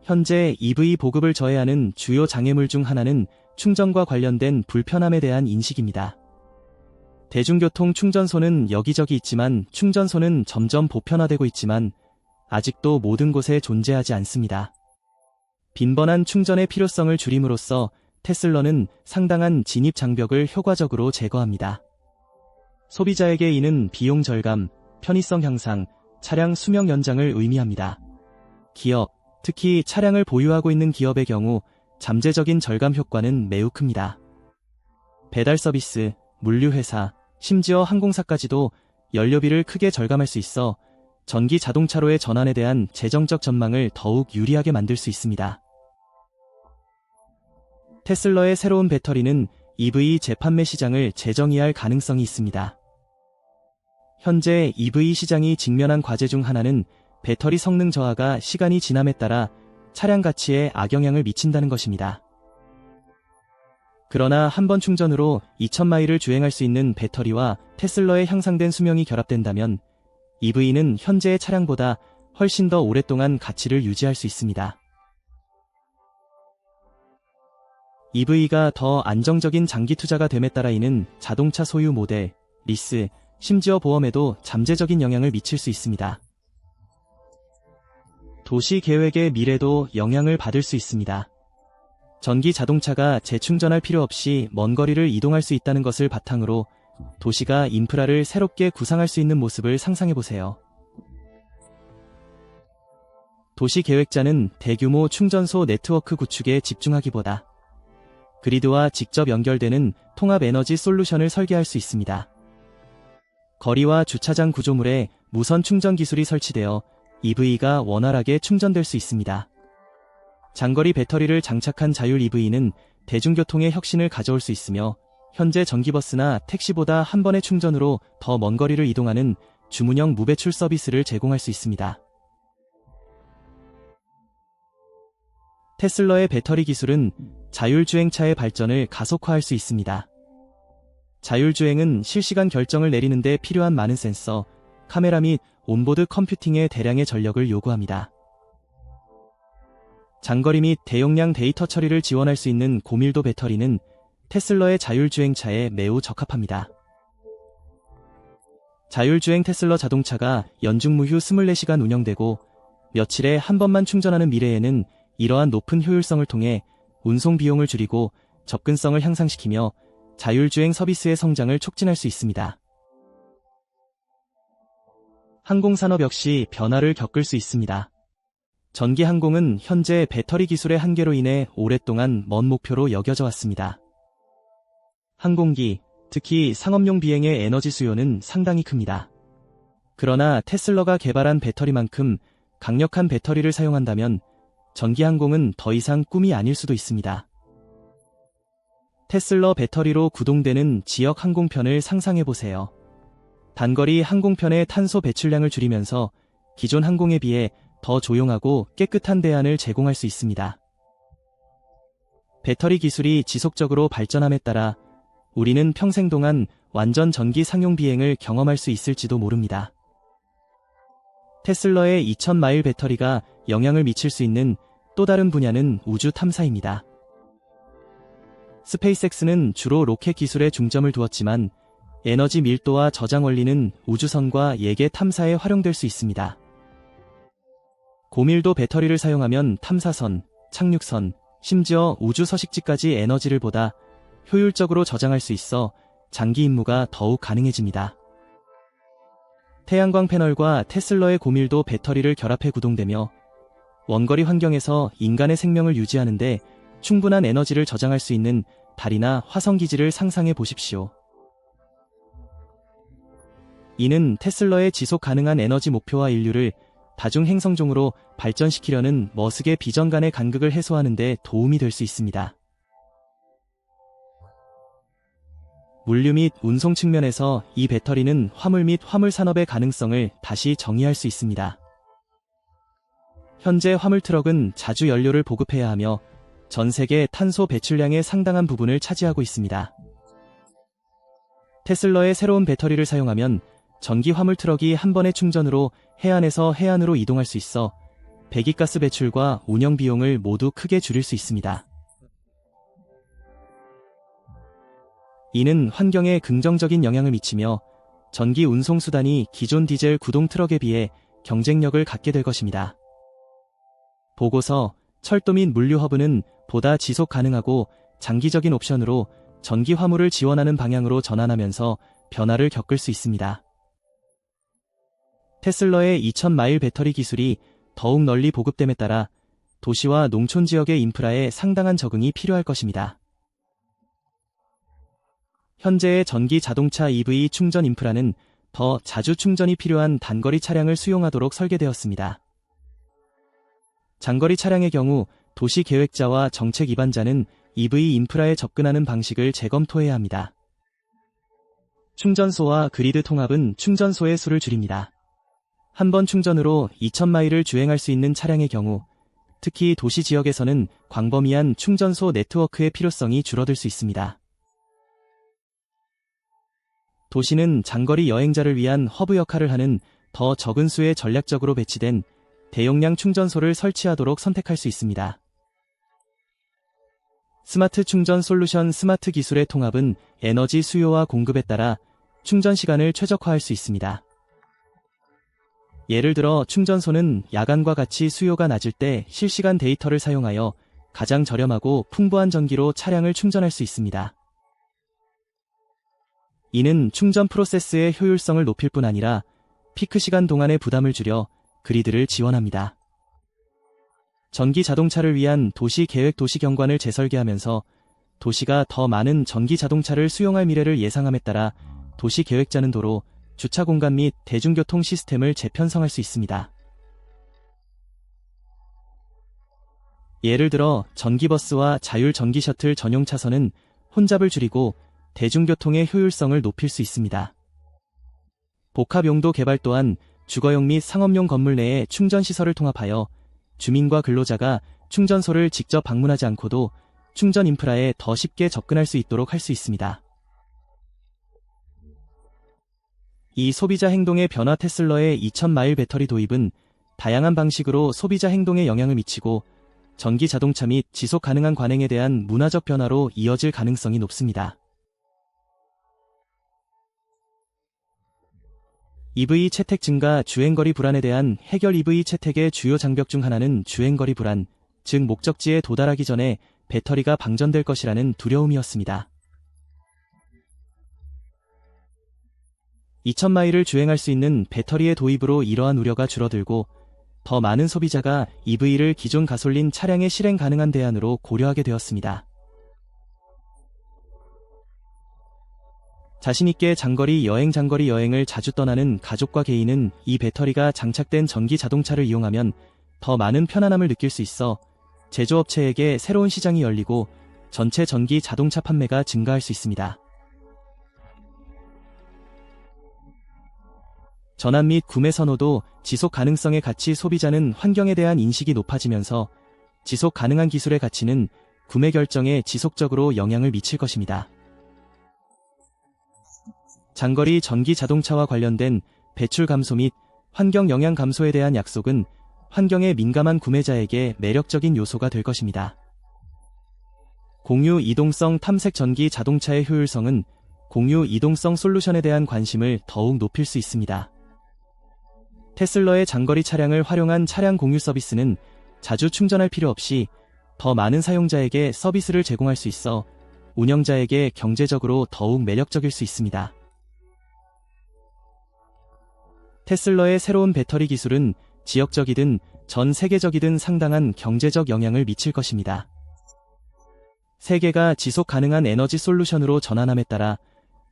현재 EV 보급을 저해하는 주요 장애물 중 하나는 충전과 관련된 불편함에 대한 인식입니다. 대중교통 충전소는 여기저기 있지만 충전소는 점점 보편화되고 있지만 아직도 모든 곳에 존재하지 않습니다. 빈번한 충전의 필요성을 줄임으로써 테슬러는 상당한 진입 장벽을 효과적으로 제거합니다. 소비자에게 이는 비용 절감, 편의성 향상, 차량 수명 연장을 의미합니다. 기업, 특히 차량을 보유하고 있는 기업의 경우 잠재적인 절감 효과는 매우 큽니다. 배달 서비스, 물류회사, 심지어 항공사까지도 연료비를 크게 절감할 수 있어 전기 자동차로의 전환에 대한 재정적 전망을 더욱 유리하게 만들 수 있습니다. 테슬라의 새로운 배터리는 EV 재판매 시장을 재정의할 가능성이 있습니다. 현재 EV 시장이 직면한 과제 중 하나는 배터리 성능 저하가 시간이 지남에 따라 차량 가치에 악영향을 미친다는 것입니다. 그러나 한 번 충전으로 2000마일을 주행할 수 있는 배터리와 테슬라의 향상된 수명이 결합된다면 EV는 현재의 차량보다 훨씬 더 오랫동안 가치를 유지할 수 있습니다. EV가 더 안정적인 장기 투자가 됨에 따라 이는 자동차 소유 모델, 리스, 심지어 보험에도 잠재적인 영향을 미칠 수 있습니다. 도시 계획의 미래도 영향을 받을 수 있습니다. 전기 자동차가 재충전할 필요 없이 먼 거리를 이동할 수 있다는 것을 바탕으로 도시가 인프라를 새롭게 구상할 수 있는 모습을 상상해보세요. 도시 계획자는 대규모 충전소 네트워크 구축에 집중하기보다 그리드와 직접 연결되는 통합 에너지 솔루션을 설계할 수 있습니다. 거리와 주차장 구조물에 무선 충전 기술이 설치되어 EV가 원활하게 충전될 수 있습니다. 장거리 배터리를 장착한 자율 EV는 대중교통의 혁신을 가져올 수 있으며 현재 전기버스나 택시보다 한 번의 충전으로 더 먼 거리를 이동하는 주문형 무배출 서비스를 제공할 수 있습니다. 테슬라의 배터리 기술은 자율주행차의 발전을 가속화할 수 있습니다. 자율주행은 실시간 결정을 내리는 데 필요한 많은 센서, 카메라 및 온보드 컴퓨팅의 대량의 전력을 요구합니다. 장거리 및 대용량 데이터 처리를 지원할 수 있는 고밀도 배터리는 테슬라의 자율주행차에 매우 적합합니다. 자율주행 테슬라 자동차가 연중무휴 24시간 운영되고 며칠에 한 번만 충전하는 미래에는 이러한 높은 효율성을 통해 운송 비용을 줄이고 접근성을 향상시키며 자율주행 서비스의 성장을 촉진할 수 있습니다. 항공산업 역시 변화를 겪을 수 있습니다. 전기 항공은 현재 배터리 기술의 한계로 인해 오랫동안 먼 목표로 여겨져 왔습니다. 항공기, 특히 상업용 비행의 에너지 수요는 상당히 큽니다. 그러나 테슬라가 개발한 배터리만큼 강력한 배터리를 사용한다면 전기 항공은 더 이상 꿈이 아닐 수도 있습니다. 테슬라 배터리로 구동되는 지역 항공편을 상상해보세요. 단거리 항공편의 탄소 배출량을 줄이면서 기존 항공에 비해 더 조용하고 깨끗한 대안을 제공할 수 있습니다. 배터리 기술이 지속적으로 발전함에 따라 우리는 평생 동안 완전 전기 상용 비행을 경험할 수 있을지도 모릅니다. 테슬라의 2000마일 배터리가 영향을 미칠 수 있는 또 다른 분야는 우주 탐사입니다. 스페이스X는 주로 로켓 기술에 중점을 두었지만 에너지 밀도와 저장 원리는 우주선과 예계 탐사에 활용될 수 있습니다. 고밀도 배터리를 사용하면 탐사선, 착륙선, 심지어 우주 서식지까지 에너지를 보다 효율적으로 저장할 수 있어 장기 임무가 더욱 가능해집니다. 태양광 패널과 테슬라의 고밀도 배터리를 결합해 구동되며 원거리 환경에서 인간의 생명을 유지하는 데 충분한 에너지를 저장할 수 있는 달이나 화성 기지를 상상해 보십시오. 이는 테슬라의 지속 가능한 에너지 목표와 인류를 다중 행성종으로 발전시키려는 머스크의 비전 간의 간극을 해소하는 데 도움이 될 수 있습니다. 물류 및 운송 측면에서 이 배터리는 화물 및 화물 산업의 가능성을 다시 정의할 수 있습니다. 현재 화물 트럭은 자주 연료를 보급해야 하며 전 세계 탄소 배출량의 상당한 부분을 차지하고 있습니다. 테슬라의 새로운 배터리를 사용하면 전기 화물 트럭이 한 번의 충전으로 해안에서 해안으로 이동할 수 있어 배기가스 배출과 운영 비용을 모두 크게 줄일 수 있습니다. 이는 환경에 긍정적인 영향을 미치며 전기 운송 수단이 기존 디젤 구동 트럭에 비해 경쟁력을 갖게 될 것입니다. 보고서, 철도 및 물류 허브는 보다 지속 가능하고 장기적인 옵션으로 전기 화물을 지원하는 방향으로 전환하면서 변화를 겪을 수 있습니다. 테슬러의 2000마일 배터리 기술이 더욱 널리 보급됨에 따라 도시와 농촌 지역의 인프라에 상당한 적응이 필요할 것입니다. 현재의 전기 자동차 EV 충전 인프라는 더 자주 충전이 필요한 단거리 차량을 수용하도록 설계되었습니다. 장거리 차량의 경우 도시 계획자와 정책 입안자는 EV 인프라에 접근하는 방식을 재검토해야 합니다. 충전소와 그리드 통합은 충전소의 수를 줄입니다. 한 번 충전으로 2000마일을 주행할 수 있는 차량의 경우 특히 도시 지역에서는 광범위한 충전소 네트워크의 필요성이 줄어들 수 있습니다. 도시는 장거리 여행자를 위한 허브 역할을 하는 더 적은 수의 전략적으로 배치된 대용량 충전소를 설치하도록 선택할 수 있습니다. 스마트 충전 솔루션 스마트 기술의 통합은 에너지 수요와 공급에 따라 충전 시간을 최적화할 수 있습니다. 예를 들어 충전소는 야간과 같이 수요가 낮을 때 실시간 데이터를 사용하여 가장 저렴하고 풍부한 전기로 차량을 충전할 수 있습니다. 이는 충전 프로세스의 효율성을 높일 뿐 아니라 피크 시간 동안의 부담을 줄여 그리드를 지원합니다. 전기 자동차를 위한 도시 계획 도시 경관을 재설계하면서 도시가 더 많은 전기 자동차를 수용할 미래를 예상함에 따라 도시 계획자는 도로, 주차 공간 및 대중교통 시스템을 재편성할 수 있습니다. 예를 들어 전기버스와 자율 전기 셔틀 전용 차선은 혼잡을 줄이고 대중교통의 효율성을 높일 수 있습니다. 복합용도 개발 또한 주거용 및 상업용 건물 내에 충전시설을 통합하여 주민과 근로자가 충전소를 직접 방문하지 않고도 충전 인프라에 더 쉽게 접근할 수 있도록 할 수 있습니다. 이 소비자 행동의 변화 테슬러의 2000마일 배터리 도입은 다양한 방식으로 소비자 행동에 영향을 미치고 전기 자동차 및 지속 가능한 관행에 대한 문화적 변화로 이어질 가능성이 높습니다. EV 채택 증가 주행거리 불안에 대한 해결 EV 채택의 주요 장벽 중 하나는 주행거리 불안, 즉 목적지에 도달하기 전에 배터리가 방전될 것이라는 두려움이었습니다. 2000마일을 주행할 수 있는 배터리의 도입으로 이러한 우려가 줄어들고 더 많은 소비자가 EV를 기존 가솔린 차량에 실행 가능한 대안으로 고려하게 되었습니다. 자신있게 장거리 여행을 자주 떠나는 가족과 개인은 이 배터리가 장착된 전기 자동차를 이용하면 더 많은 편안함을 느낄 수 있어 제조업체에게 새로운 시장이 열리고 전체 전기 자동차 판매가 증가할 수 있습니다. 전환 및 구매 선호도 지속 가능성의 가치 소비자는 환경에 대한 인식이 높아지면서 지속 가능한 기술의 가치는 구매 결정에 지속적으로 영향을 미칠 것입니다. 장거리 전기 자동차와 관련된 배출 감소 및 환경 영향 감소에 대한 약속은 환경에 민감한 구매자에게 매력적인 요소가 될 것입니다. 공유 이동성 탐색 전기 자동차의 효율성은 공유 이동성 솔루션에 대한 관심을 더욱 높일 수 있습니다. 테슬러의 장거리 차량을 활용한 차량 공유 서비스는 자주 충전할 필요 없이 더 많은 사용자에게 서비스를 제공할 수 있어 운영자에게 경제적으로 더욱 매력적일 수 있습니다. 테슬러의 새로운 배터리 기술은 지역적이든 전 세계적이든 상당한 경제적 영향을 미칠 것입니다. 세계가 지속 가능한 에너지 솔루션으로 전환함에 따라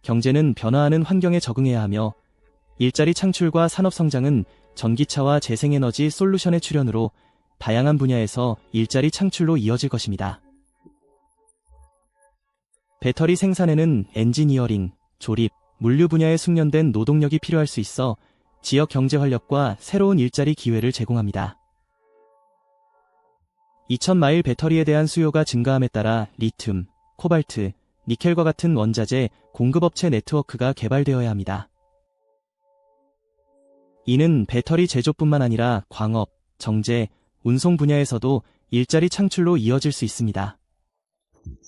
경제는 변화하는 환경에 적응해야 하며 일자리 창출과 산업 성장은 전기차와 재생에너지 솔루션의 출현으로 다양한 분야에서 일자리 창출로 이어질 것입니다. 배터리 생산에는 엔지니어링, 조립, 물류 분야에 숙련된 노동력이 필요할 수 있어 지역 경제 활력과 새로운 일자리 기회를 제공합니다. 2000마일 배터리에 대한 수요가 증가함에 따라 리튬, 코발트, 니켈과 같은 원자재 공급업체 네트워크가 개발되어야 합니다. 이는 배터리 제조뿐만 아니라 광업, 정제, 운송 분야에서도 일자리 창출로 이어질 수 있습니다.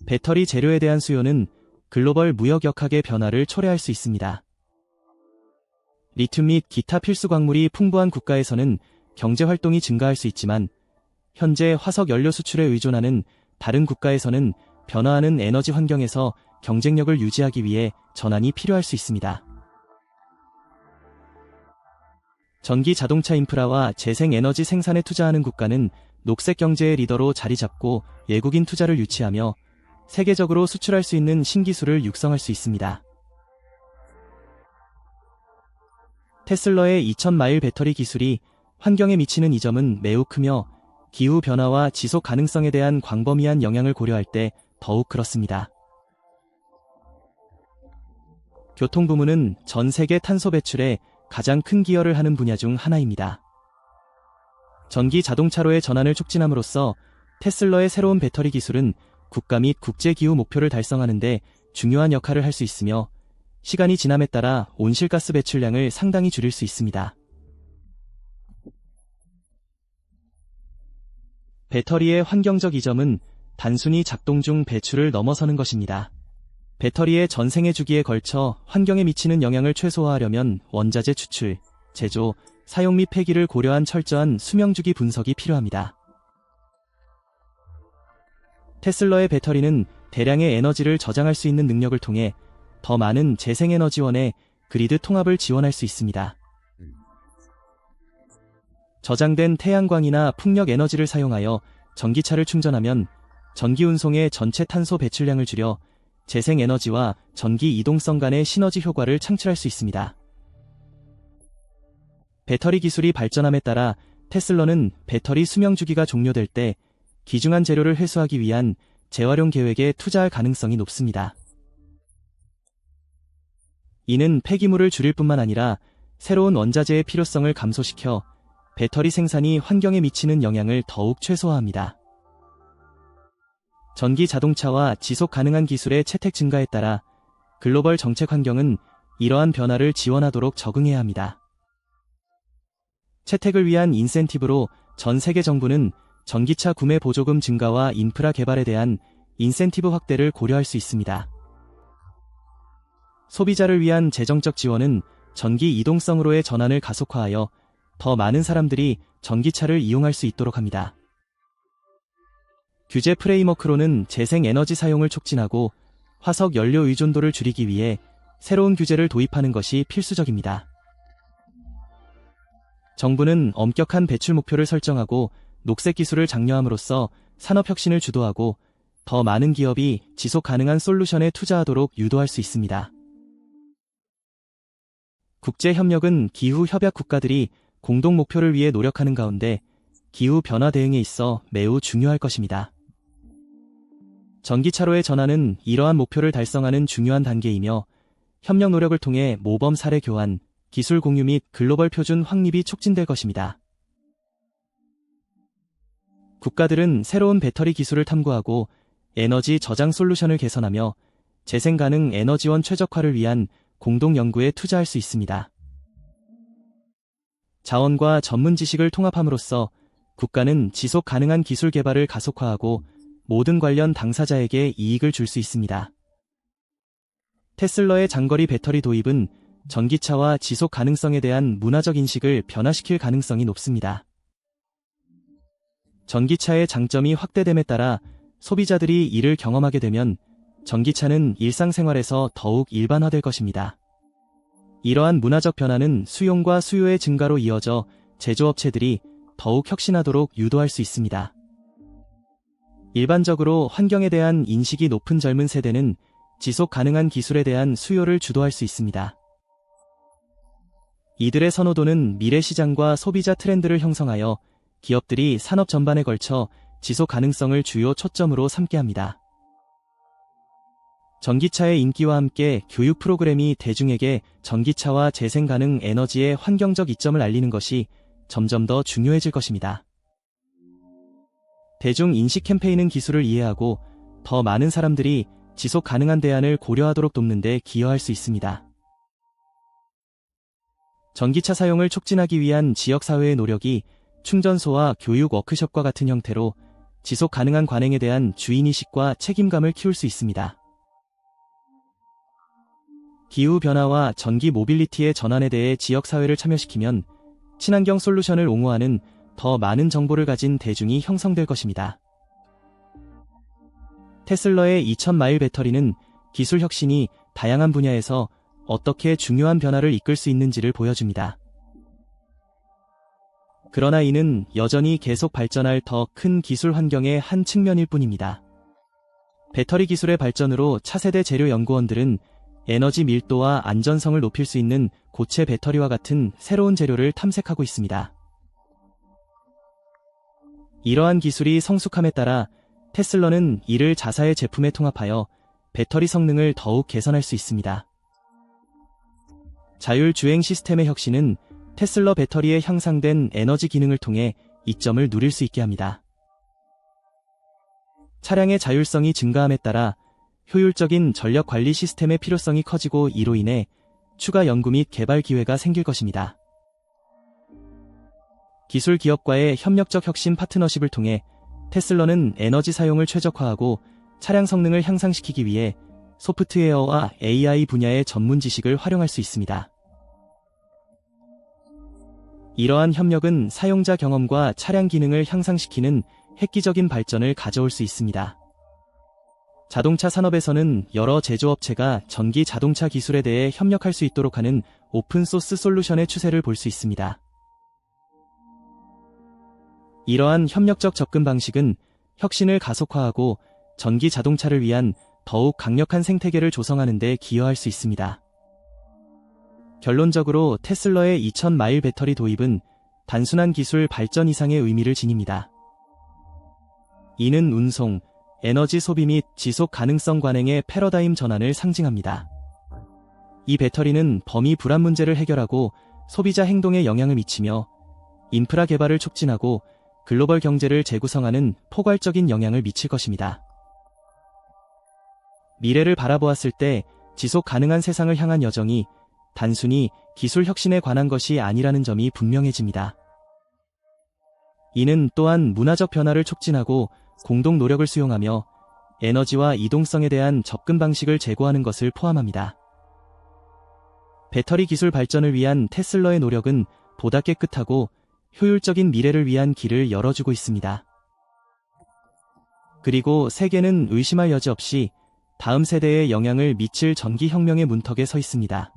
배터리 재료에 대한 수요는 글로벌 무역 역학의 변화를 초래할 수 있습니다. 리튬 및 기타 필수 광물이 풍부한 국가에서는 경제 활동이 증가할 수 있지만 현재 화석 연료 수출에 의존하는 다른 국가에서는 변화하는 에너지 환경에서 경쟁력을 유지하기 위해 전환이 필요할 수 있습니다. 전기 자동차 인프라와 재생에너지 생산에 투자하는 국가는 녹색 경제의 리더로 자리 잡고 외국인 투자를 유치하며 세계적으로 수출할 수 있는 신기술을 육성할 수 있습니다. 테슬라의 2000마일 배터리 기술이 환경에 미치는 이점은 매우 크며 기후변화와 지속 가능성에 대한 광범위한 영향을 고려할 때 더욱 그렇습니다. 교통부문은 전 세계 탄소 배출에 가장 큰 기여를 하는 분야 중 하나입니다. 전기 자동차로의 전환을 촉진함으로써 테슬라의 새로운 배터리 기술은 국가 및 국제 기후 목표를 달성하는 데 중요한 역할을 할 수 있으며 시간이 지남에 따라 온실가스 배출량을 상당히 줄일 수 있습니다. 배터리의 환경적 이점은 단순히 작동 중 배출을 넘어서는 것입니다. 배터리의 전생애 주기에 걸쳐 환경에 미치는 영향을 최소화하려면 원자재 추출, 제조, 사용 및 폐기를 고려한 철저한 수명주기 분석이 필요합니다. 테슬라의 배터리는 대량의 에너지를 저장할 수 있는 능력을 통해 더 많은 재생에너지원의 그리드 통합을 지원할 수 있습니다. 저장된 태양광이나 풍력 에너지를 사용하여 전기차를 충전하면 전기 운송의 전체 탄소 배출량을 줄여 재생에너지와 전기 이동성 간의 시너지 효과를 창출할 수 있습니다. 배터리 기술이 발전함에 따라 테슬라는 배터리 수명 주기가 종료될 때 귀중한 재료를 회수하기 위한 재활용 계획에 투자할 가능성이 높습니다. 이는 폐기물을 줄일 뿐만 아니라 새로운 원자재의 필요성을 감소시켜 배터리 생산이 환경에 미치는 영향을 더욱 최소화합니다. 전기 자동차와 지속 가능한 기술의 채택 증가에 따라 글로벌 정책 환경은 이러한 변화를 지원하도록 적응해야 합니다. 채택을 위한 인센티브로 전 세계 정부는 전기차 구매 보조금 증가와 인프라 개발에 대한 인센티브 확대를 고려할 수 있습니다. 소비자를 위한 재정적 지원은 전기 이동성으로의 전환을 가속화하여 더 많은 사람들이 전기차를 이용할 수 있도록 합니다. 규제 프레임워크로는 재생에너지 사용을 촉진하고 화석 연료 의존도를 줄이기 위해 새로운 규제를 도입하는 것이 필수적입니다. 정부는 엄격한 배출 목표를 설정하고 녹색 기술을 장려함으로써 산업혁신을 주도하고 더 많은 기업이 지속 가능한 솔루션에 투자하도록 유도할 수 있습니다. 국제협력은 기후 협약 국가들이 공동 목표를 위해 노력하는 가운데 기후 변화 대응에 있어 매우 중요할 것입니다. 전기차로의 전환은 이러한 목표를 달성하는 중요한 단계이며 협력 노력을 통해 모범 사례 교환, 기술 공유 및 글로벌 표준 확립이 촉진될 것입니다. 국가들은 새로운 배터리 기술을 탐구하고 에너지 저장 솔루션을 개선하며 재생 가능 에너지원 최적화를 위한 공동 연구에 투자할 수 있습니다. 자원과 전문 지식을 통합함으로써 국가는 지속 가능한 기술 개발을 가속화하고 모든 관련 당사자에게 이익을 줄 수 있습니다. 테슬라의 장거리 배터리 도입은 전기차와 지속 가능성에 대한 문화적 인식을 변화시킬 가능성이 높습니다. 전기차의 장점이 확대됨에 따라 소비자들이 이를 경험하게 되면 전기차는 일상생활에서 더욱 일반화될 것입니다. 이러한 문화적 변화는 수용과 수요의 증가로 이어져 제조업체들이 더욱 혁신하도록 유도할 수 있습니다. 일반적으로 환경에 대한 인식이 높은 젊은 세대는 지속 가능한 기술에 대한 수요를 주도할 수 있습니다. 이들의 선호도는 미래 시장과 소비자 트렌드를 형성하여 기업들이 산업 전반에 걸쳐 지속 가능성을 주요 초점으로 삼게 합니다. 전기차의 인기와 함께 교육 프로그램이 대중에게 전기차와 재생 가능 에너지의 환경적 이점을 알리는 것이 점점 더 중요해질 것입니다. 대중 인식 캠페인은 기술을 이해하고 더 많은 사람들이 지속 가능한 대안을 고려하도록 돕는 데 기여할 수 있습니다. 전기차 사용을 촉진하기 위한 지역사회의 노력이 충전소와 교육 워크숍과 같은 형태로 지속 가능한 관행에 대한 주인의식과 책임감을 키울 수 있습니다. 기후변화와 전기 모빌리티의 전환에 대해 지역사회를 참여시키면 친환경 솔루션을 옹호하는 더 많은 정보를 가진 대중이 형성될 것입니다. 테슬라의 2000마일 배터리는 기술 혁신이 다양한 분야에서 어떻게 중요한 변화를 이끌 수 있는지를 보여줍니다. 그러나 이는 여전히 계속 발전할 더 큰 기술 환경의 한 측면일 뿐입니다. 배터리 기술의 발전으로 차세대 재료 연구원들은 에너지 밀도와 안전성을 높일 수 있는 고체 배터리와 같은 새로운 재료를 탐색하고 있습니다. 이러한 기술이 성숙함에 따라 테슬라는 이를 자사의 제품에 통합하여 배터리 성능을 더욱 개선할 수 있습니다. 자율주행 시스템의 혁신은 테슬라 배터리의 향상된 에너지 기능을 통해 이점을 누릴 수 있게 합니다. 차량의 자율성이 증가함에 따라 효율적인 전력 관리 시스템의 필요성이 커지고 이로 인해 추가 연구 및 개발 기회가 생길 것입니다. 기술 기업과의 협력적 혁신 파트너십을 통해 테슬라는 에너지 사용을 최적화하고 차량 성능을 향상시키기 위해 소프트웨어와 AI 분야의 전문 지식을 활용할 수 있습니다. 이러한 협력은 사용자 경험과 차량 기능을 향상시키는 획기적인 발전을 가져올 수 있습니다. 자동차 산업에서는 여러 제조업체가 전기 자동차 기술에 대해 협력할 수 있도록 하는 오픈소스 솔루션의 추세를 볼 수 있습니다. 이러한 협력적 접근 방식은 혁신을 가속화하고 전기 자동차를 위한 더욱 강력한 생태계를 조성하는 데 기여할 수 있습니다. 결론적으로 테슬라의 2000마일 배터리 도입은 단순한 기술 발전 이상의 의미를 지닙니다. 이는 운송, 에너지 소비 및 지속 가능성 관행의 패러다임 전환을 상징합니다. 이 배터리는 범위 불안 문제를 해결하고 소비자 행동에 영향을 미치며 인프라 개발을 촉진하고 글로벌 경제를 재구성하는 포괄적인 영향을 미칠 것입니다. 미래를 바라보았을 때 지속 가능한 세상을 향한 여정이 단순히 기술 혁신에 관한 것이 아니라는 점이 분명해집니다. 이는 또한 문화적 변화를 촉진하고 공동 노력을 수용하며 에너지와 이동성에 대한 접근 방식을 제고하는 것을 포함합니다. 배터리 기술 발전을 위한 테슬라의 노력은 보다 깨끗하고 효율적인 미래를 위한 길을 열어주고 있습니다. 그리고 세계는 의심할 여지 없이 다음 세대에 영향을 미칠 전기혁명의 문턱에 서 있습니다.